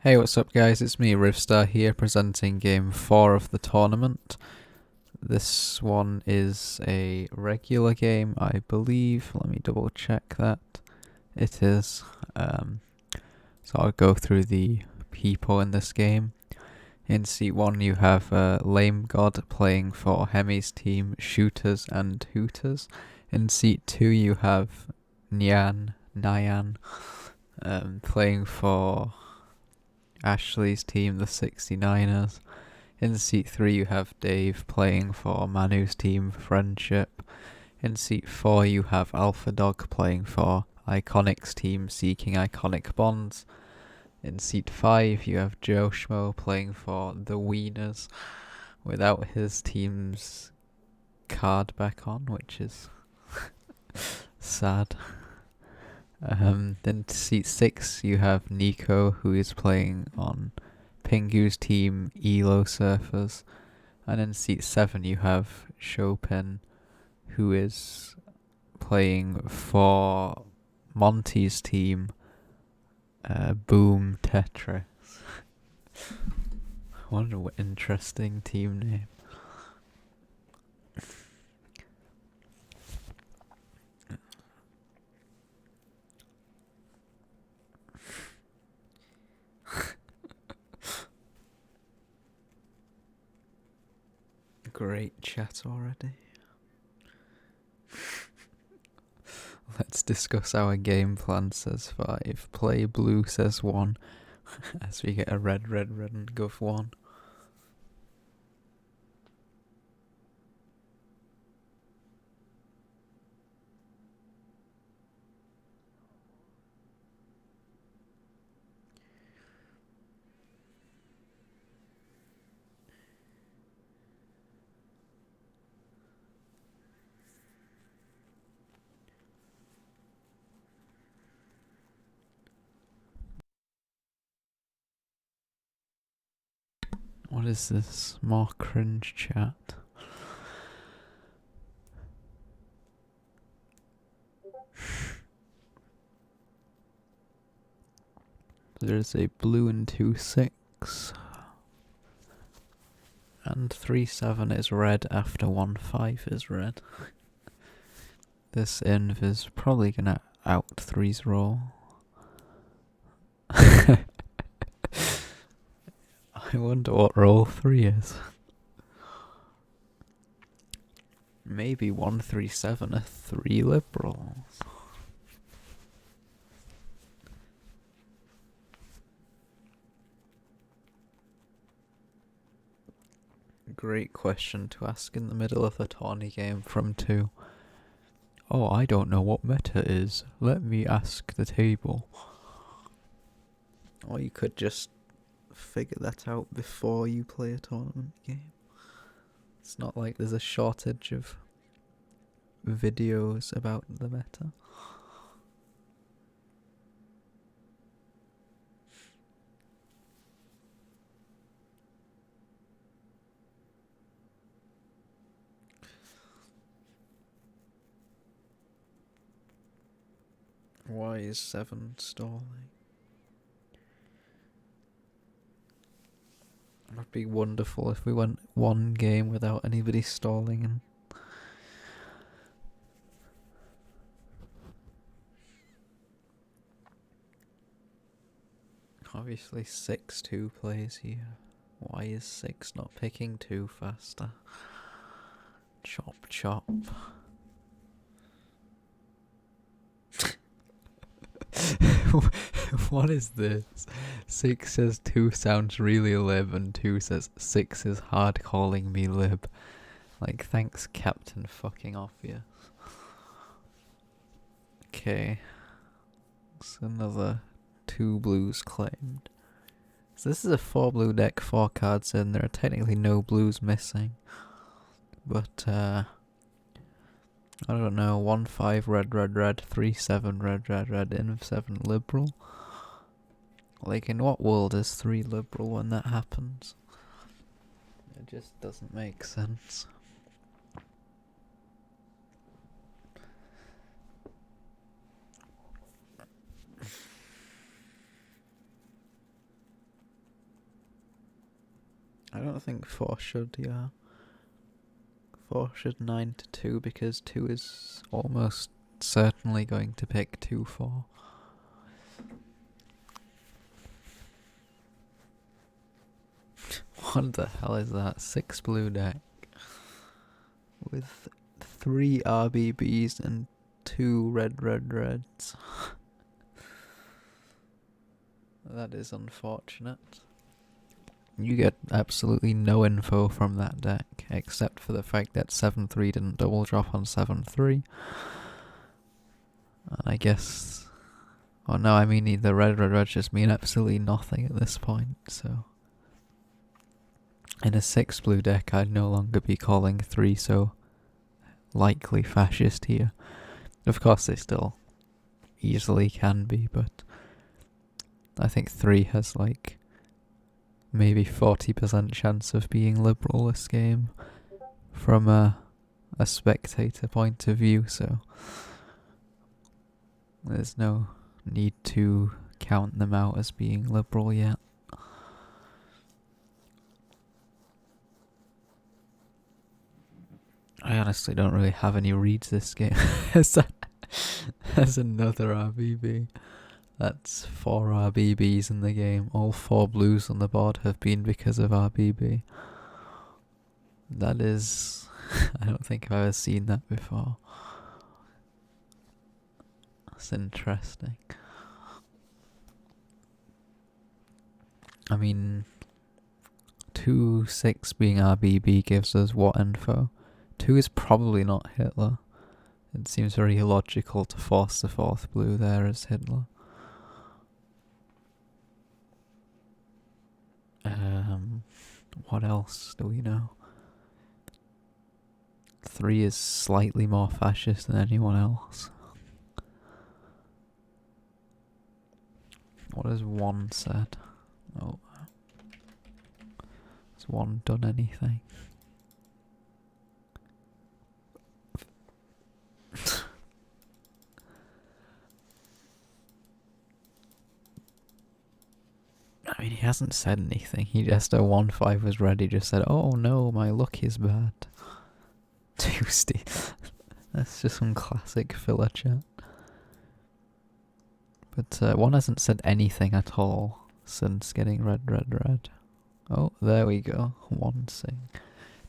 Hey, what's up, guys? It's me, Rivstar, here presenting game 4 of the tournament. This one is a regular game, I believe. Let me double check that. It is. So I'll go through the people in this game. In seat 1, you have Lame God playing for Hemi's team, Shooters and Hooters. In seat 2, you have Nyan, playing for Ashley's team, the 69ers. In seat 3 you have Dave playing for Manu's team, Friendship. In seat 4 you have Alpha Dog playing for Iconic's team, Seeking Iconic Bonds. In seat 5 you have Joe Schmo playing for the Wieners without his team's card back on, which is sad. Then seat 6 you have Nico, who is playing on Pingu's team, Elo Surfers. And in seat 7 you have Chopin, who is playing for Monty's team, Boom Tetris. What an interesting team name. Great chat already. Let's discuss our game plan, says 5. Play blue, says 1. As we get a red, and go for 1. What is this? More cringe chat. There's a blue and 2-6. And 3-7 is red after 1-5 is red. This inv is probably gonna out 3's roll. I wonder what roll 3 is. Maybe 1-3-7 are 3 liberals. Great question to ask in the middle of a tourney game from 2. Oh, I don't know what meta is. Let me ask the table. Or you could just figure that out before you play a tournament game. It's not like there's a shortage of videos about the meta. Why is 7 stalling? It would be wonderful if we went one game without anybody stalling and obviously 6-2 plays here. Why is 6 not picking 2 faster? Chop chop. What is this? 6 says 2 sounds really lib and 2 says 6 is hard calling me lib. Like, thanks, Captain fucking obvious. Okay. It's another 2 blues claimed. So this is a 4 blue deck, 4 cards in. There are technically no blues missing. But, I don't know, 1-5 red, 3-7 red, in 7 liberal. Like, in what world is 3 liberal when that happens? It just doesn't make sense. I don't think 4 should, yeah. 4 should 9 to 2 because 2 is almost certainly going to pick 2-4. What the hell is that? 6 blue deck with 3 RBBs and 2 reds. That is unfortunate. You get absolutely no info from that deck, except for the fact that 7-3 didn't double drop on 7-3. And I guess... Oh no, I mean the red just mean absolutely nothing at this point, so... In a 6 blue deck, I'd no longer be calling 3 so likely fascist here. Of course they still easily can be, but... I think 3 has like... maybe 40% chance of being liberal this game from a spectator point of view, so there's no need to count them out as being liberal yet. I honestly don't really have any reads this game. There's another RBB. That's 4 RBBs in the game. All 4 blues on the board have been because of RBB. That is... I don't think I've ever seen that before. That's interesting. I mean... 2-6 being RBB gives us what info? 2 is probably not Hitler. It seems very illogical to force the 4th blue there as Hitler. What else do we know? 3 is slightly more fascist than anyone else. What has 1 said? Oh. Has 1 done anything? I mean, he hasn't said anything. He just, 1-5 was ready, just said, oh no, my luck is bad. Tuesday. That's just some classic filler chat. But 1 hasn't said anything at all since getting red. Oh, there we go. 1 sing.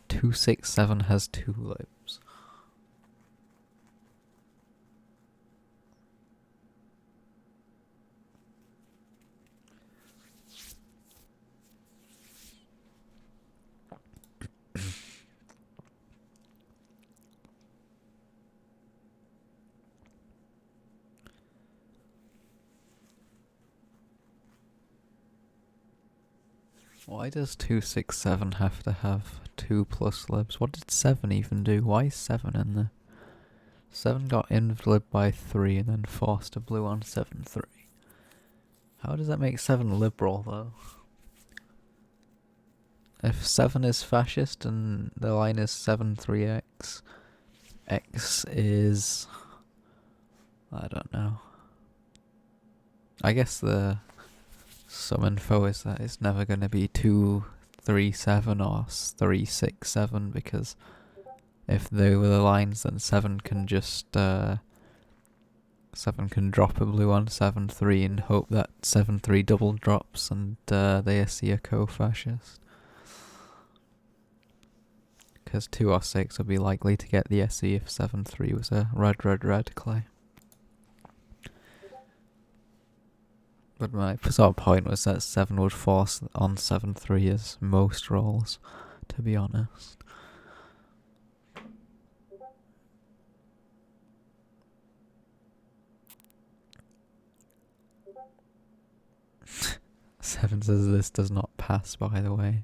2-6-7 has 2 libs. Why does 2-6-7 have to have 2 plus libs? What did 7 even do? Why is 7 in there? 7 got inv-lib by 3 and then forced a blue on 7-3. How does that make 7 liberal though? If 7 is fascist and the line is 7-3x, x is... I don't know. I guess the... some info is that it's never going to be 2-3-7 or 3-6-7 because if they were the lines, then 7 can just 7 can drop a blue on 7-3 and hope that 7-3 double drops and they see a co-fascist. Because 2 or 6 would be likely to get the SE if 7-3 was a red clay. But my sort of point was that 7 would force on 7-3 as most rolls, to be honest. Seven says this does not pass, by the way.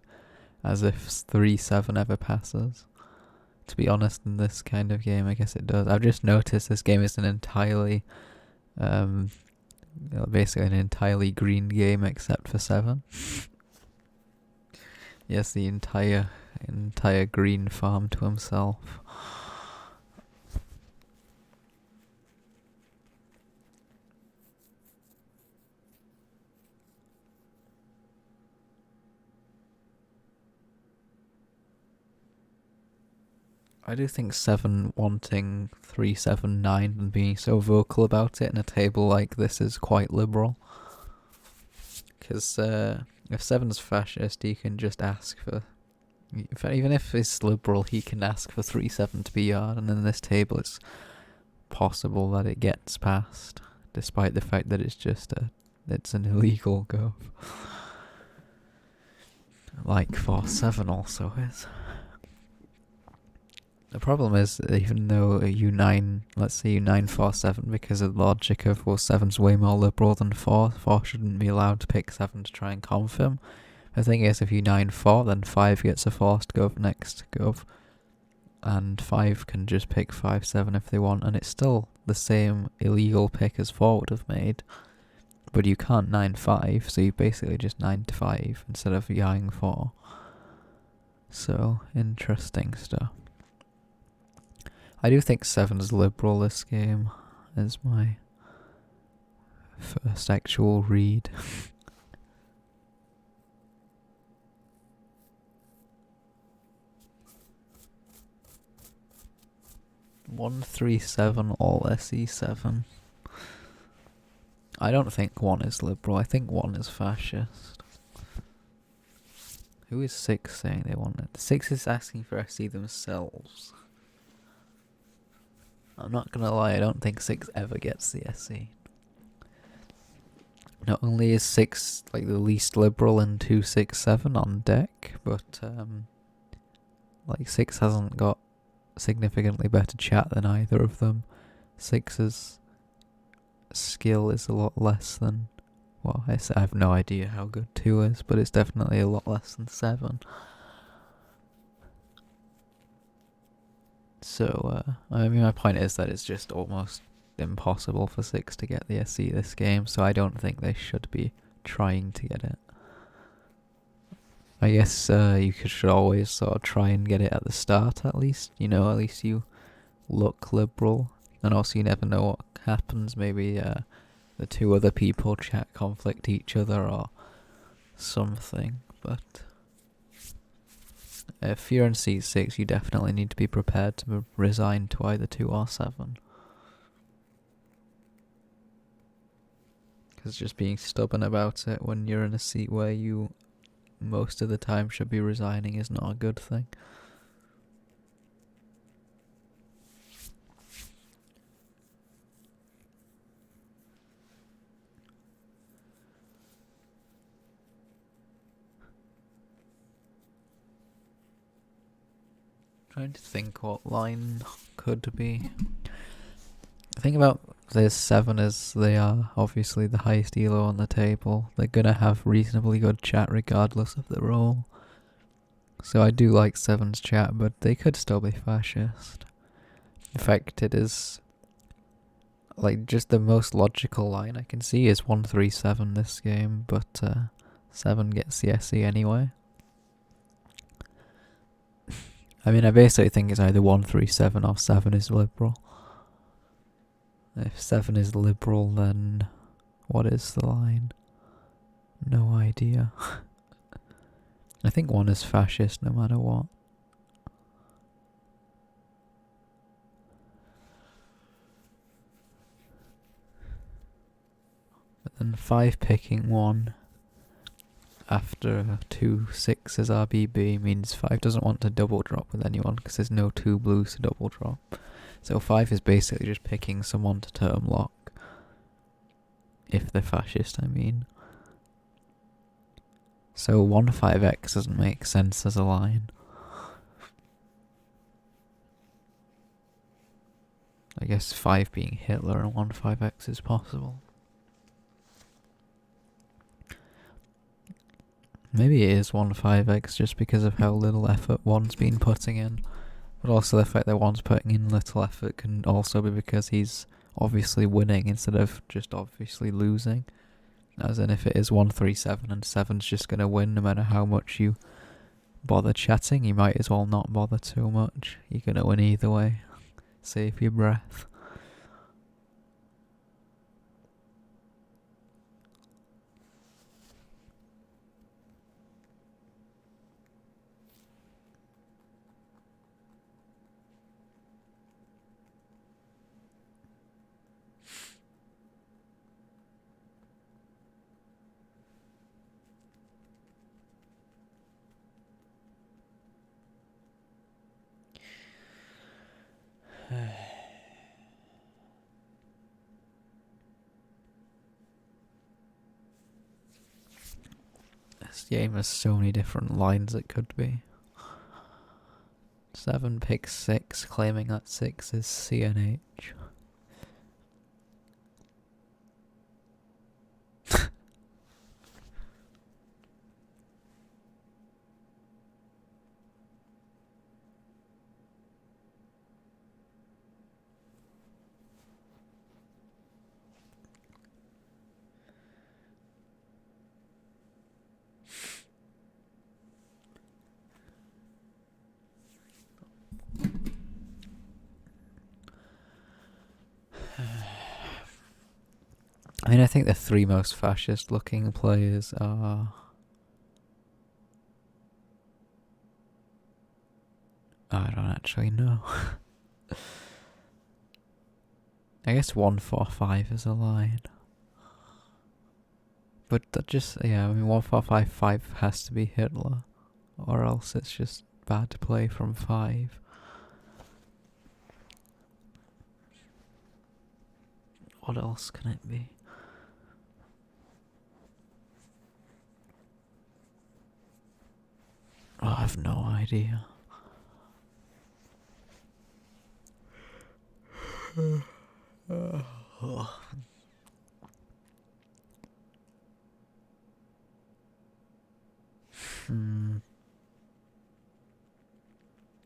As if 3-7 ever passes. To be honest, in this kind of game, I guess it does. I've just noticed this game is an entirely... basically an entirely green game except for 7. Yes, the entire green farm to himself. I do think 7 wanting 379 and being so vocal about it in a table like this is quite liberal. Because if 7's fascist, he can just ask for... Even if it's liberal, he can ask for 3-7 to be yard, and in this table it's possible that it gets passed, despite the fact that it's an illegal gov. Like 4-7 also is. The problem is, even though a U9, let's say U9 4-7, because of the logic of, well, 7's way more liberal than 4 shouldn't be allowed to pick 7 to try and confirm. The thing is, if U9 4, then 5 gets a forced gov next gov, and 5 can just pick 5-7 if they want, and it's still the same illegal pick as 4 would have made, but you can't 9-5, so you basically just 9-5 instead of Yang 4. So, interesting stuff. I do think 7's liberal this game, is my first actual read. 1-3-7 all SE7. I don't think 1 is liberal, I think 1 is fascist. Who is 6 saying they want it? 6 is asking for SE themselves. I'm not gonna lie, I don't think 6 ever gets the SE. Not only is 6 like the least liberal in 2-6-7 on deck, but like 6 hasn't got significantly better chat than either of them. 6's skill is a lot less than, well, I have no idea how good 2 is, but it's definitely a lot less than 7. So, I mean, my point is that it's just almost impossible for 6 to get the SE this game, so I don't think they should be trying to get it. I guess you should always sort of try and get it at the start at least, at least you look liberal, and also you never know what happens, maybe the 2 other people chat conflict each other or something, but if you're in seat 6 you definitely need to be prepared to resign to either 2 or 7. Because just being stubborn about it when you're in a seat where you most of the time should be resigning is not a good thing. Trying to think what line could be. The thing about this 7 is they are obviously the highest elo on the table. They're gonna have reasonably good chat regardless of the role. So I do like 7's chat, but they could still be fascist. In fact, it is like just the most logical line I can see is 1-3-7 this game, but 7 gets the SE anyway. I mean, I basically think it's either 1-3-7 or 7 is liberal. If 7 is liberal, then what is the line? No idea. I think 1 is fascist no matter what. But then 5 picking 1 after 2-6 as RBB means 5 doesn't want to double drop with anyone because there's no 2 blues to double drop. So 5 is basically just picking someone to term lock. If they're fascist, I mean. So 1-5x doesn't make sense as a line. I guess 5 being Hitler and 1-5x is possible. Maybe it is 1-5x just because of how little effort 1's been putting in. But also the fact that 1's putting in little effort can also be because he's obviously winning instead of just obviously losing. As in, if it is 1-3-7 and 7's just going to win no matter how much you bother chatting, you might as well not bother too much. You're going to win either way. Save your breath. This game has so many different lines it could be. 7 picks 6, claiming that 6 is CNH. I mean, I think the 3 most fascist looking players are... I don't actually know. I guess 145 is a line. But that just, yeah, I mean 145 has to be Hitler. Or else it's just bad to play from 5. What else can it be? Oh, I have no idea.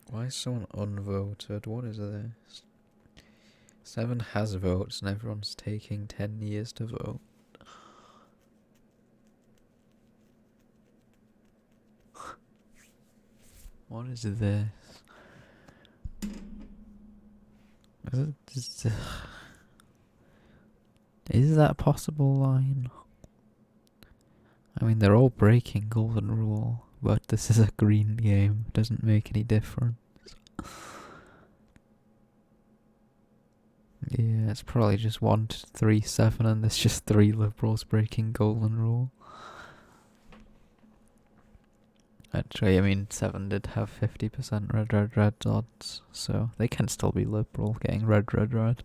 Why is someone unvoted? What is this? 7 has votes and everyone's taking 10 years to vote. What is this? Is that a possible line? I mean, they're all breaking golden rule, but this is a green game. Doesn't make any difference. Yeah, it's probably just 1, 3, 7, and there's just 3 liberals breaking golden rule. Actually, I mean, 7 did have 50% red, red, red odds, so they can still be liberal, getting red, red, red.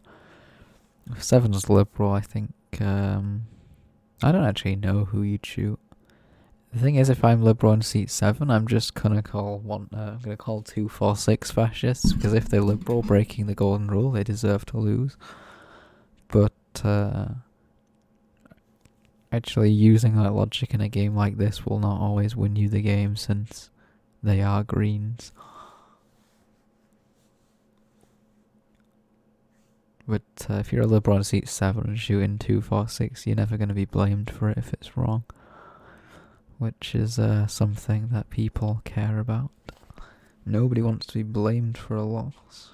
If 7's liberal, I think, I don't actually know who you'd shoot. The thing is, if I'm liberal in seat 7, I'm just gonna call 2, 4, 6 fascists, because if they're liberal breaking the golden rule, they deserve to lose. But, actually using that logic in a game like this will not always win you the game, since they are greens. But if you're a liberal in seat 7 and shooting 2, 4, 6, you're never going to be blamed for it if it's wrong. Which is something that people care about. Nobody wants to be blamed for a loss.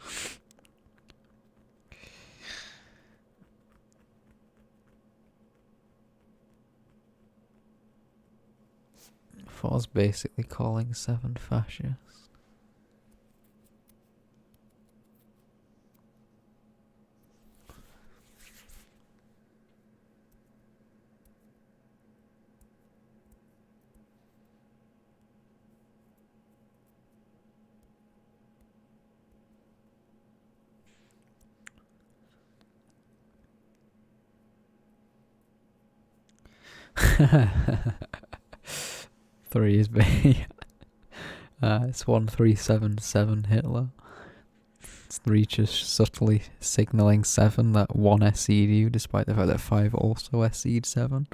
Four's basically calling 7 fascist. Three is B. It's 1377 Hitler. It's 3 just subtly signalling 7 that 1 SC'd you, despite the fact that 5 also SC'd 7.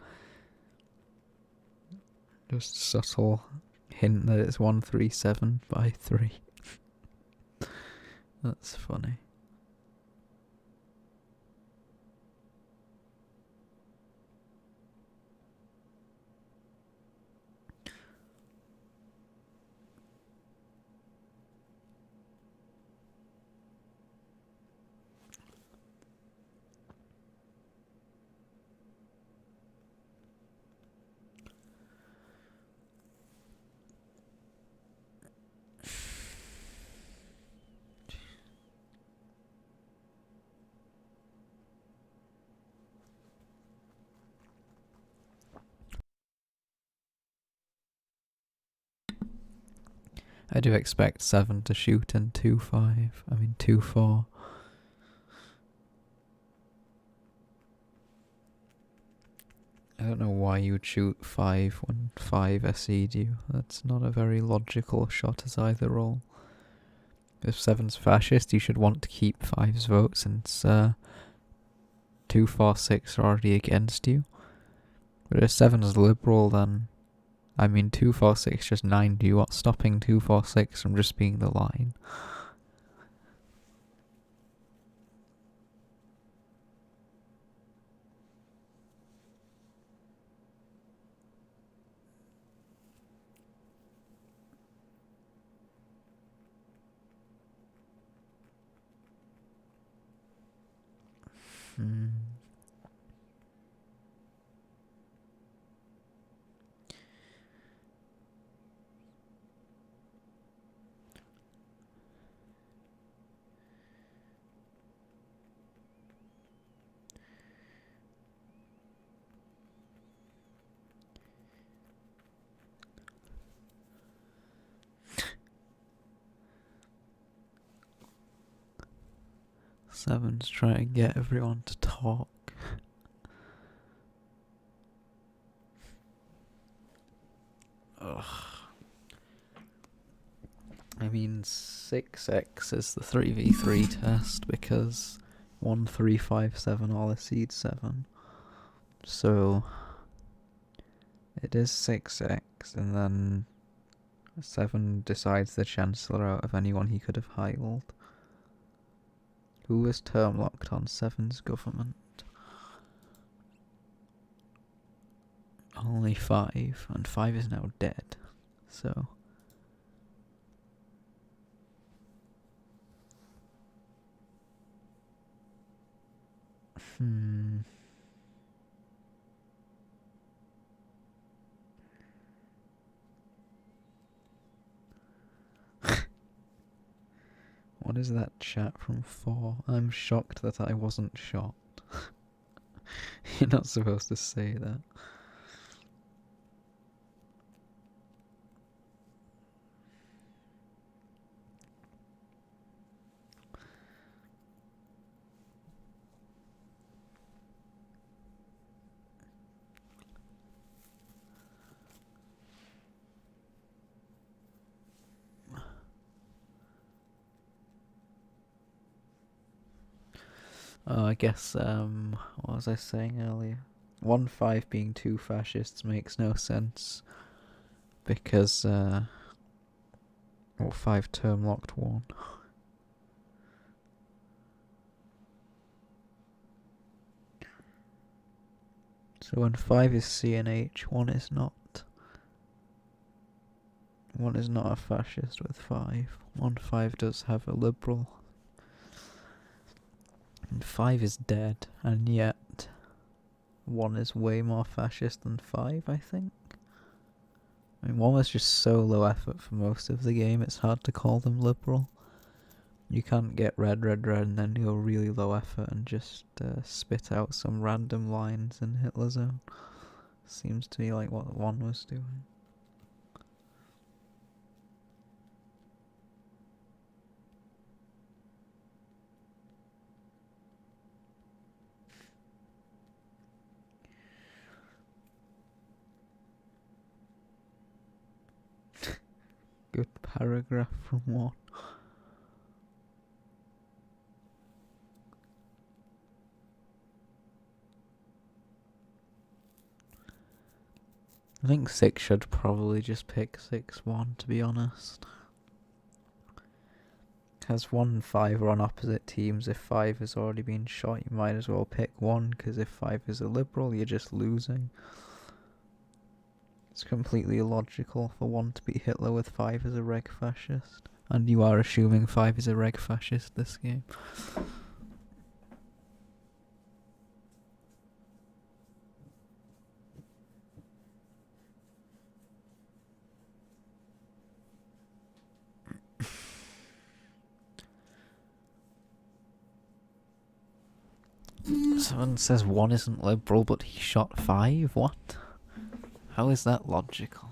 Just a subtle hint that it's 137 by 3. That's funny. I do expect 7 to shoot in 2-5. I mean 2-4. I don't know why you would shoot 5 when 5 SE'd you. That's not a very logical shot as either role. If 7's fascist, you should want to keep 5's vote since 2, 4, 6 are already against you. But if 7's liberal, then... I mean, 2, 4, 6 just 9'd you. What's stopping 2, 4, 6 from just being the line? Hmm. Seven's trying to get everyone to talk. Ugh. I mean, 6x is the 3v3 test because 1, 3, 5, 7 all exceed 7. So it is 6x, and then 7 decides the Chancellor out of anyone he could have heiled. Who was term locked on 7's government? Only 5, and 5 is now dead, so... What is that chat from 4? I'm shocked that I wasn't shot. You're not supposed to say that. Oh, I guess, what was I saying earlier? 1, 5 being 2 fascists makes no sense. Because, 5 term locked 1. So when 5 is CNH, 1 is not. 1 is not a fascist with 5. 1, 5 does have a liberal. And 5 is dead, and yet 1 is way more fascist than 5, I think. I mean, 1 was just so low effort for most of the game, it's hard to call them liberal. You can't get red, red, red, and then go really low effort and just spit out some random lines in Hitler Zone. Seems to be like what 1 was doing. Good paragraph from 1. I think 6 should probably just pick 6-1, to be honest. As 1 and 5 are on opposite teams, if 5 has already been shot, you might as well pick 1, because if 5 is a liberal, you're just losing. It's completely illogical for 1 to beat Hitler with 5 as a reg fascist. And you are assuming 5 is a reg fascist this game. Someone says 1 isn't liberal, but he shot 5? What? How is that logical?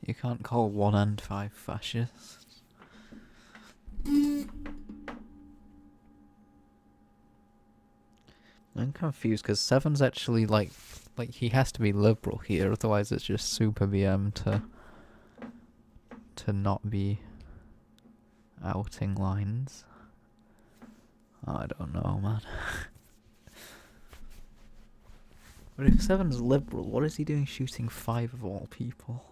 You can't call 1 and 5 fascists. I'm confused, because 7's actually, like, Like, he has to be liberal here, otherwise it's just super BM to not be outing lines. I don't know, man. But if Seven's liberal, what is he doing shooting 5 of all people?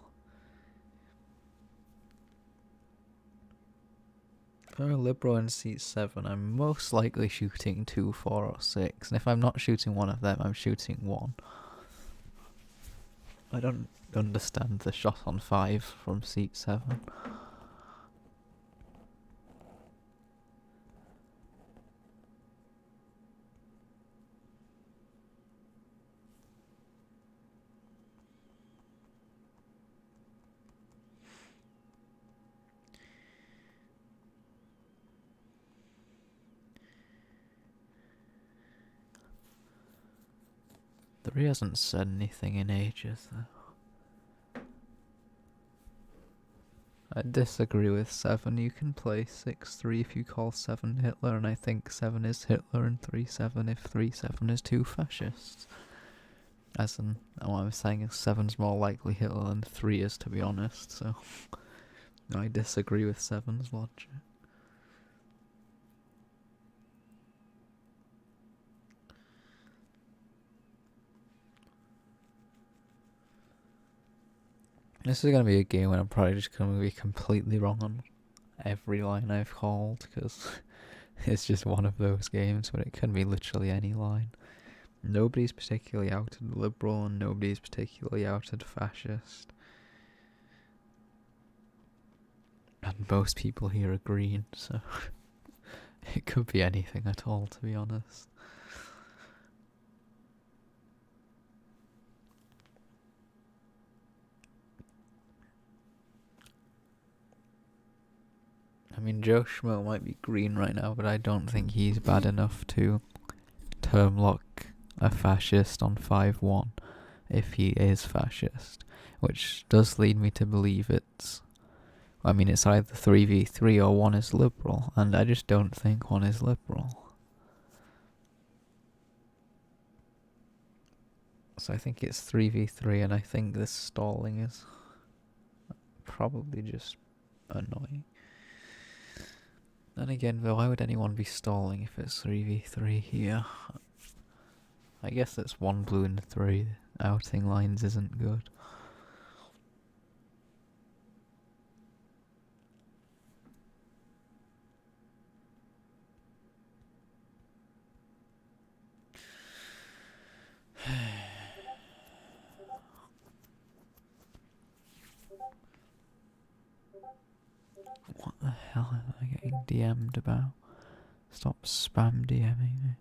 If I'm a liberal in seat 7, I'm most likely shooting 2, 4, or 6. And if I'm not shooting one of them, I'm shooting 1. I don't understand the shot on 5 from seat 7. The Three hasn't said anything in ages, though. I disagree with 7. You can play 6-3 if you call 7 Hitler, and I think 7 is Hitler and 3-7 if 3-7 is too fascist. As in, what I'm saying is 7's more likely Hitler than 3 is, to be honest, so I disagree with 7's logic. This is going to be a game where I'm probably just going to be completely wrong on every line I've called, because it's just one of those games where it can be literally any line. Nobody's particularly outed liberal and nobody's particularly outed fascist. And most people here are green, so it could be anything at all, to be honest. I mean, Joe Schmo might be green right now, but I don't think he's bad enough to term lock a fascist on 5-1 if he is fascist, which does lead me to believe it's either 3v3 or 1 is liberal, and I just don't think 1 is liberal. So I think it's 3v3, and I think this stalling is probably just annoying. Then again, though, why would anyone be stalling if it's 3v3 here? I guess it's 1 blue and 3. Outing lines isn't good. What the hell am I getting DM'd about? Stop spam DMing me.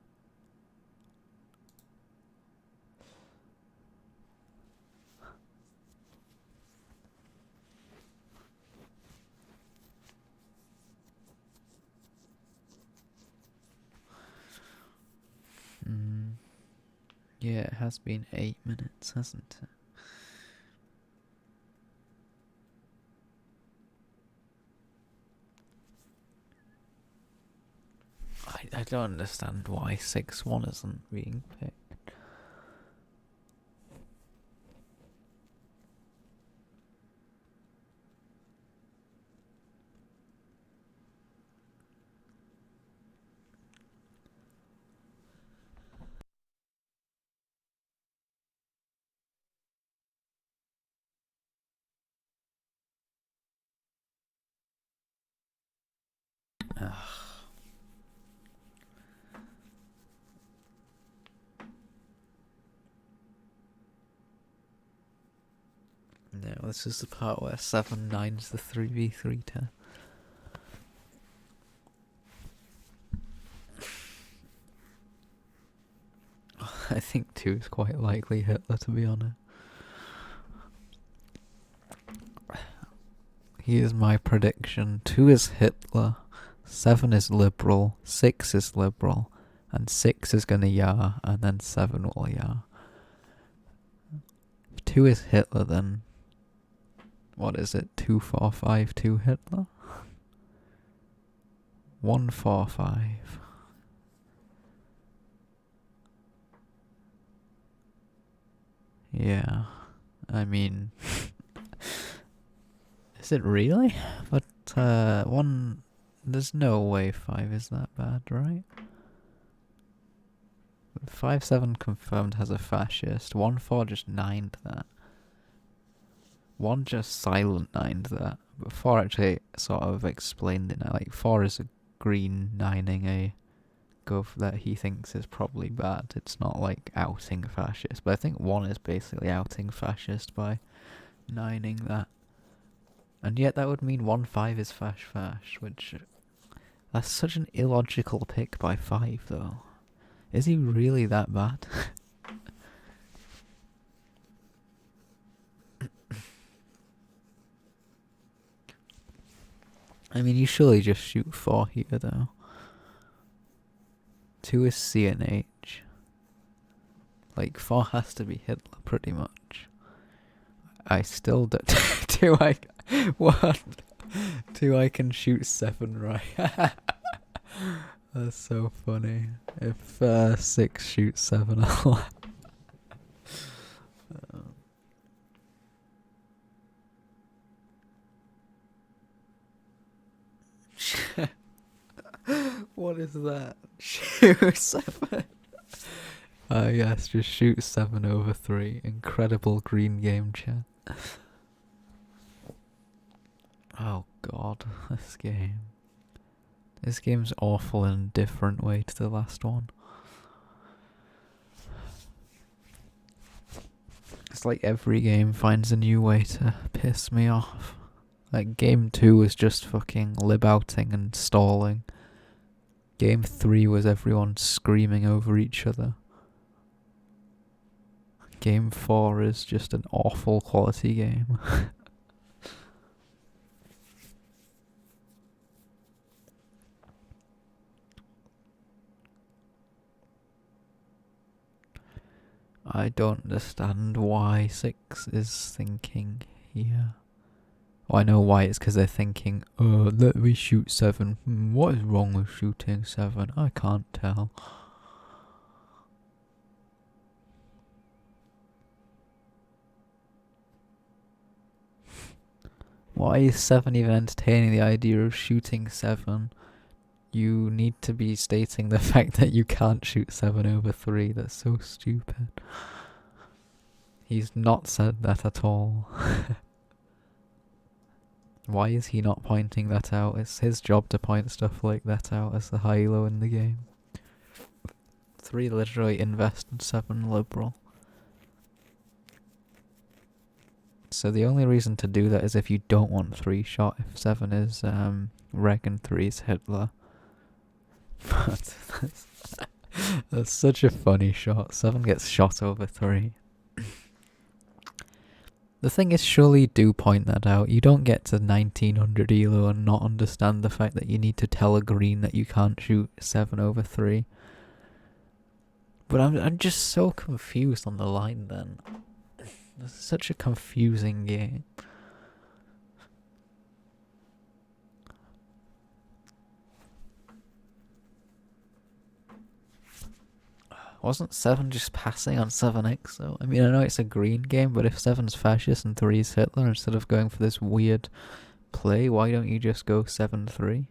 Yeah, it has been 8 minutes, hasn't it? I don't understand why 6-1 isn't being picked. Ugh. No, this is the part where 7-9's the 3v3 test. I think 2 is quite likely Hitler, to be honest. Here's my prediction. 2 is Hitler, 7 is liberal, 6 is liberal, and 6 is gonna yah, and then 7 will yah. If 2 is Hitler, then what is it? 2, 4, 5, 2 Hitler? 1, 4, 5. Yeah. I mean, is it really? But there's no way 5 is that bad, right? 5-7 confirmed has a fascist. 1-4 just 9'd that. 1 just silent 9'd that. But 4 actually sort of explained it now. Like 4 is a green 9ing a gov that he thinks is probably bad. It's not like outing fascist. But I think 1 is basically outing fascist by 9ing that. And yet that would mean 1-5 is fash, which... That's such an illogical pick by 5 though. Is he really that bad? I mean, you surely just shoot 4 here though. 2 is C and H. Like, 4 has to be Hitler pretty much. I still don't... 2 I... What? 2 I can shoot 7 right. That's so funny. If 6 shoots 7, I'll... What is that? Shoot 7. Yes, just shoot 7 over 3. Incredible green game chat. Oh god, this game. This game's awful in a different way to the last one. It's like every game finds a new way to piss me off. Like, game 2 was just fucking lib-outing and stalling. Game 3 was everyone screaming over each other. Game 4 is just an awful quality game. I don't understand why 6 is thinking here. Well, I know why. It's because they're thinking, let me shoot 7. What is wrong with shooting 7? I can't tell. Why is 7 even entertaining the idea of shooting 7? You need to be stating the fact that you can't shoot 7 over 3. That's so stupid. He's not said that at all. Why is he not pointing that out? It's his job to point stuff like that out as the high-low in the game. 3 literally invested, 7 liberal. So the only reason to do that is if you don't want 3 shot. If 7 is Reg and 3 is Hitler. But that's such a funny shot. 7 gets shot over 3. The thing is, surely do point that out. You don't get to 1900 elo and not understand the fact that you need to tell a green that you can't shoot 7 over 3. But I'm just so confused on the line then. This is such a confusing game. Wasn't 7 just passing on 7x though? I mean, I know it's a green game, but if 7's fascist and 3's Hitler, instead of going for this weird play, why don't you just go 7-3?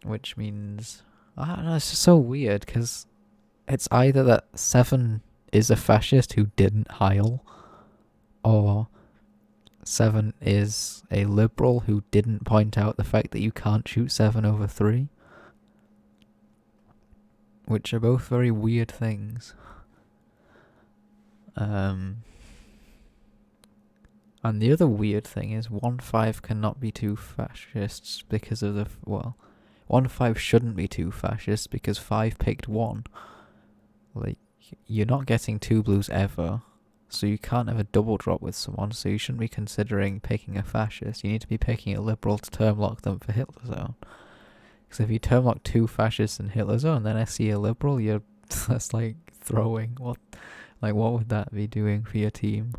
Which means... I don't know, it's just so weird, because it's either that 7 is a fascist who didn't heil, or 7 is a liberal who didn't point out the fact that you can't shoot 7 over 3. Which are both very weird things. And the other weird thing is 1-5 cannot be 2 fascists because of the... Well, 1-5 shouldn't be 2 fascists because 5 picked 1. Like, you're not getting 2 blues ever, so you can't have a double drop with someone, so you shouldn't be considering picking a fascist. You need to be picking a liberal to term lock them for Hitler Zone. Because if you term lock 2 fascists in Hitler Zone, then I see a liberal, that's like throwing. What would that be doing for your team?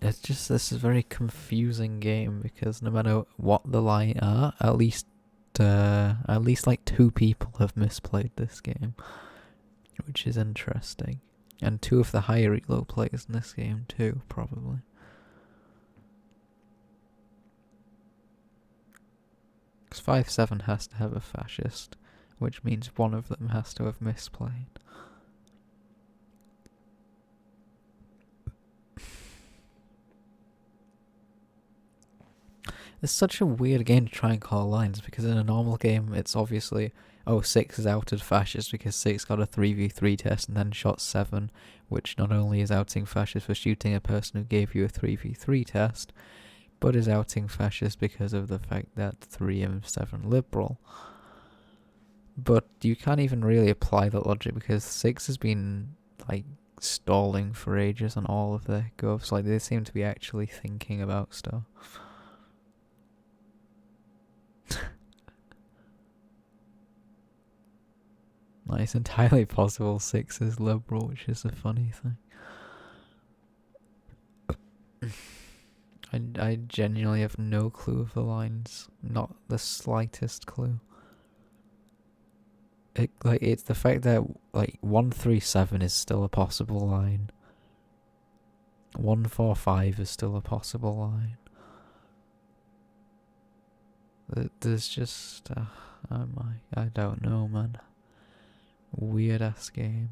It's just this is a very confusing game because no matter what the line are, at least like 2 people have misplayed this game, which is interesting, and 2 of the higher elo players in this game too, probably. Because 5-7 has to have a fascist, which means one of them has to have misplayed. It's such a weird game to try and call lines, because in a normal game it's obviously, oh, 6 is outed fascist because 6 got a 3v3 test and then shot 7, which not only is outing fascist for shooting a person who gave you a 3v3 test, but is outing fascist because of the fact that 3 and 7 liberal. But you can't even really apply that logic because 6 has been, like, stalling for ages on all of their govs. Like, they seem to be actually thinking about stuff. Like, it's entirely possible 6 is liberal, which is a funny thing. I genuinely have no clue of the lines. Not the slightest clue. It's the fact that, like, 137 is still a possible line. 145 is still a possible line. There's just, I don't know, man. Weird ass game.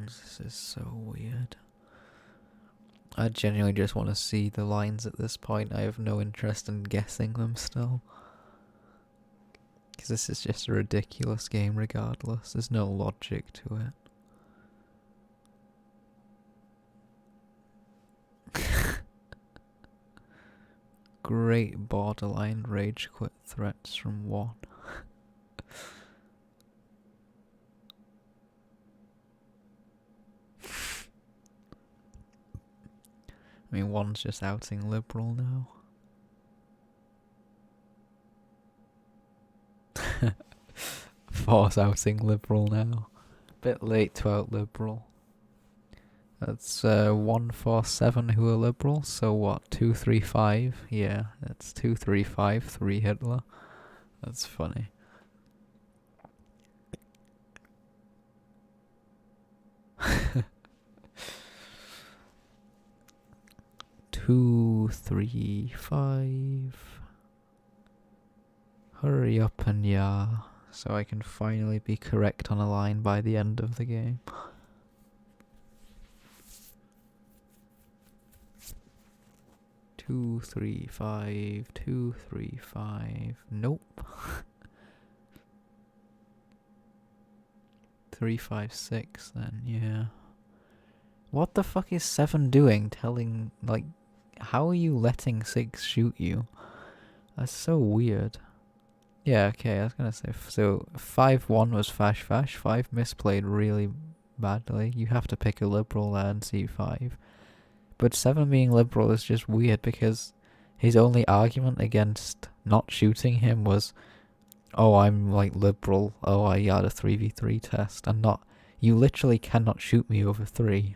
This is so weird. I genuinely just want to see the lines at this point. I have no interest in guessing them still. Because this is just a ridiculous game regardless. There's no logic to it. Great borderline rage quit threats from 1. I mean, 1's just outing liberal now. 4's outing liberal now. Bit late to out liberal. That's 147 who are liberal, so what, 235? Yeah, that's 235, 3 Hitler. That's funny. Two, 3, 5. Hurry up and yeah, so I can finally be correct on a line by the end of the game. Two, 3, 5, 2, 3, 5. Nope. 3, 5, 6 then, yeah. What the fuck is 7 doing? Telling, like, how are you letting 6 shoot you? That's so weird. Yeah, okay, I was gonna say, so 5-1 was Fash. 5 misplayed really badly. You have to pick a liberal there and C5. But 7 being liberal is just weird because his only argument against not shooting him was, oh, I'm, like, liberal, oh, I had a 3v3 test, and not, you literally cannot shoot me over 3.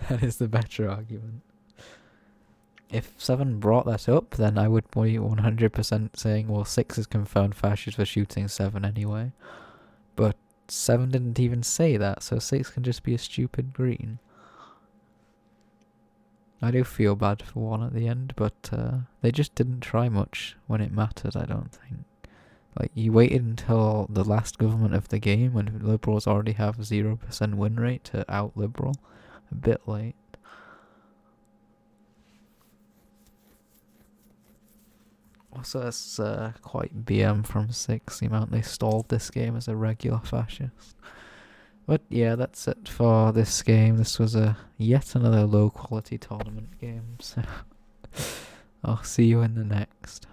That is the better argument. If 7 brought that up, then I would be 100% saying, well, 6 is confirmed fascist for shooting 7 anyway. But 7 didn't even say that, so 6 can just be a stupid green. I do feel bad for 1 at the end, but they just didn't try much when it mattered, I don't think. Like, you waited until the last government of the game when liberals already have 0% win rate to out liberal. A bit late. Also, that's quite BM from 6, the amount they stalled this game as a regular fascist. But yeah, that's it for this game. This was yet another low quality tournament game, so I'll see you in the next.